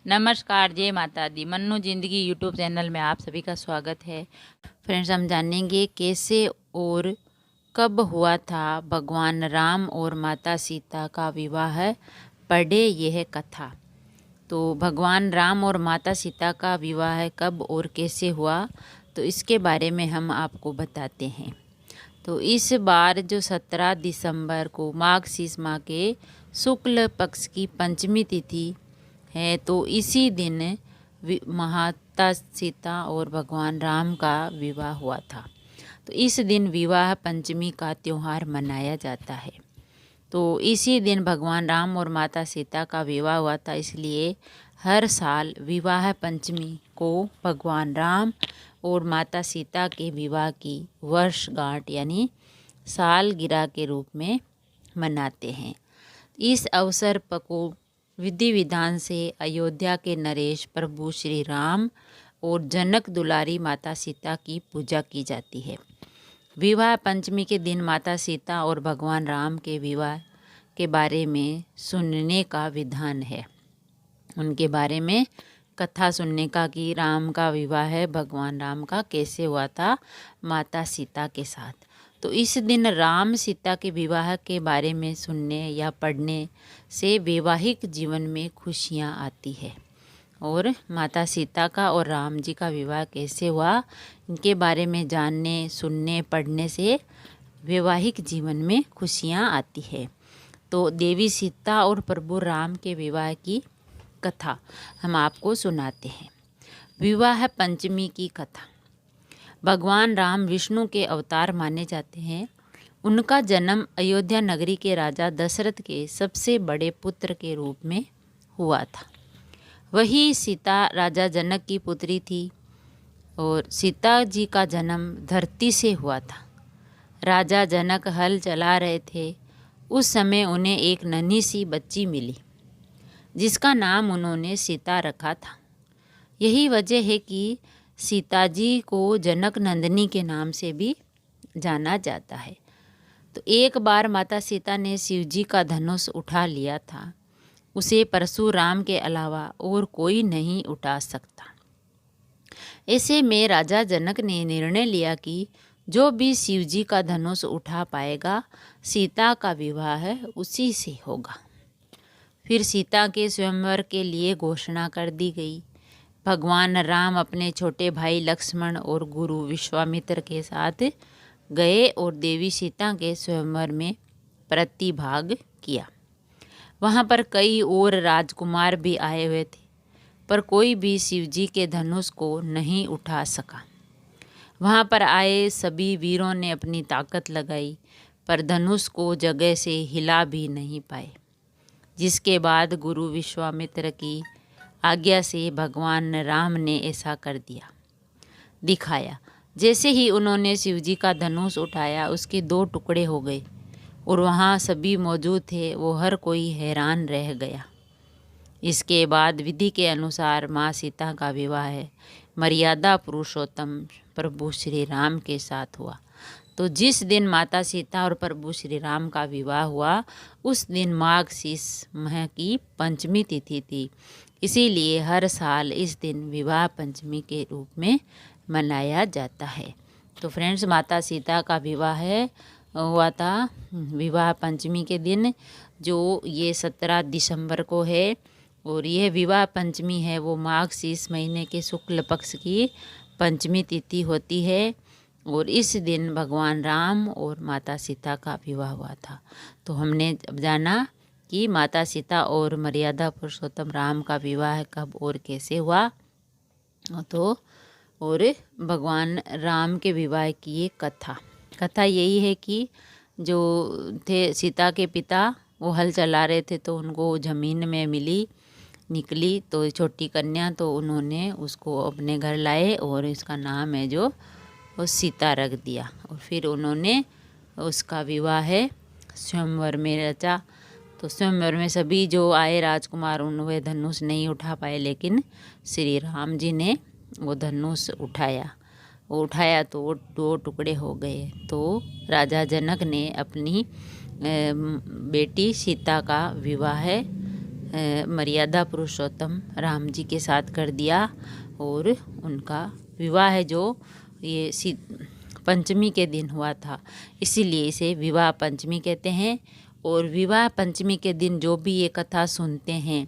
नमस्कार, जय माता दी। मन्नू ज़िंदगी यूट्यूब चैनल में आप सभी का स्वागत है। फ्रेंड्स, हम जानेंगे कैसे और कब हुआ था भगवान राम और माता सीता का विवाह। पढ़े यह कथा। तो भगवान राम और माता सीता का विवाह कब और कैसे हुआ, तो इसके बारे में हम आपको बताते हैं। तो इस बार जो 17 दिसंबर को माघ शीस माह के शुक्ल पक्ष की पंचमी तिथि है, तो इसी दिन माता सीता और भगवान राम का विवाह हुआ था। तो इस दिन विवाह पंचमी का त्यौहार मनाया जाता है। तो इसी दिन भगवान राम और माता सीता का विवाह हुआ था, इसलिए हर साल विवाह पंचमी को भगवान राम और माता सीता के विवाह की वर्षगांठ यानी सालगिरह के रूप में मनाते हैं। इस अवसर को विधि विधान से अयोध्या के नरेश प्रभु श्री राम और जनक दुलारी माता सीता की पूजा की जाती है। विवाह पंचमी के दिन माता सीता और भगवान राम के विवाह के बारे में सुनने का विधान है। उनके बारे में कथा सुनने का कि राम का विवाह है, भगवान राम का कैसे हुआ था माता सीता के साथ। तो इस दिन राम सीता के विवाह के बारे में सुनने या पढ़ने से वैवाहिक जीवन में खुशियाँ आती है। और माता सीता का और राम जी का विवाह कैसे हुआ, इनके बारे में जानने, सुनने, पढ़ने से वैवाहिक जीवन में खुशियाँ आती है। तो देवी सीता और प्रभु राम के विवाह की कथा हम आपको सुनाते हैं। विवाह पंचमी की कथा। भगवान राम विष्णु के अवतार माने जाते हैं। उनका जन्म अयोध्या नगरी के राजा दशरथ के सबसे बड़े पुत्र के रूप में हुआ था। वही सीता राजा जनक की पुत्री थी और सीता जी का जन्म धरती से हुआ था। राजा जनक हल चला रहे थे। उस समय उन्हें एक नन्ही सी बच्ची मिली जिसका नाम उन्होंने सीता रखा था। यही वजह है कि सीता जी को जनक नंदिनी के नाम से भी जाना जाता है। तो एक बार माता सीता ने शिव जी का धनुष उठा लिया था। उसे परशुराम के अलावा और कोई नहीं उठा सकता। ऐसे में राजा जनक ने निर्णय लिया कि जो भी शिव जी का धनुष उठा पाएगा, सीता का विवाह उसी से होगा। फिर सीता के स्वयंवर के लिए घोषणा कर दी गई। भगवान राम अपने छोटे भाई लक्ष्मण और गुरु विश्वामित्र के साथ गए और देवी सीता के स्वयंवर में प्रतिभाग किया। वहाँ पर कई और राजकुमार भी आए हुए थे, पर कोई भी शिवजी के धनुष को नहीं उठा सका। वहाँ पर आए सभी वीरों ने अपनी ताकत लगाई, पर धनुष को जगह से हिला भी नहीं पाए। जिसके बाद गुरु विश्वामित्र की आज्ञा से भगवान राम ने ऐसा कर दिखाया। जैसे ही उन्होंने शिवजी का धनुष उठाया, उसके 2 टुकड़े हो गए और वहाँ सभी मौजूद थे, वो हर कोई हैरान रह गया। इसके बाद विधि के अनुसार माँ सीता का विवाह मर्यादा पुरुषोत्तम प्रभु श्री राम के साथ हुआ। तो जिस दिन माता सीता और प्रभु श्री राम का विवाह हुआ, उस दिन माघ शीस माह की पंचमी तिथि थी। इसीलिए हर साल इस दिन विवाह पंचमी के रूप में मनाया जाता है। तो फ्रेंड्स, माता सीता का विवाह हुआ था विवाह पंचमी के दिन, जो ये 17 दिसंबर को है। और यह विवाह पंचमी है वो माघ शीस महीने के शुक्ल पक्ष की पंचमी तिथि होती है। और इस दिन भगवान राम और माता सीता का विवाह हुआ था। तो हमने जाना कि माता सीता और मर्यादा पुरुषोत्तम राम का विवाह कब और कैसे हुआ। तो और भगवान राम के विवाह की ये कथा यही है कि जो थे सीता के पिता, वो हल चला रहे थे, तो उनको ज़मीन में निकली तो छोटी कन्या, तो उन्होंने उसको अपने घर लाए और इसका नाम है जो वो सीता रख दिया। और फिर उन्होंने उसका विवाह स्वयंवर में रचा। तो स्वयंवर में सभी जो आए राजकुमार, उन्होंने धनुष नहीं उठा पाए, लेकिन श्री राम जी ने वो धनुष उठाया तो वो 2 टुकड़े हो गए। तो राजा जनक ने अपनी बेटी सीता का विवाह मर्यादा पुरुषोत्तम राम जी के साथ कर दिया और उनका विवाह है जो ये पंचमी के दिन हुआ था, इसीलिए इसे विवाह पंचमी कहते हैं। और विवाह पंचमी के दिन जो भी ये कथा सुनते हैं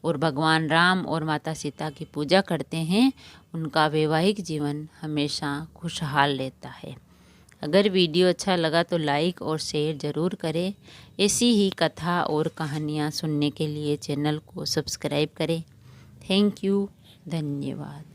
और भगवान राम और माता सीता की पूजा करते हैं, उनका वैवाहिक जीवन हमेशा खुशहाल रहता है। अगर वीडियो अच्छा लगा तो लाइक और शेयर ज़रूर करें। ऐसी ही कथा और कहानियाँ सुनने के लिए चैनल को सब्सक्राइब करें। थैंक यू, धन्यवाद।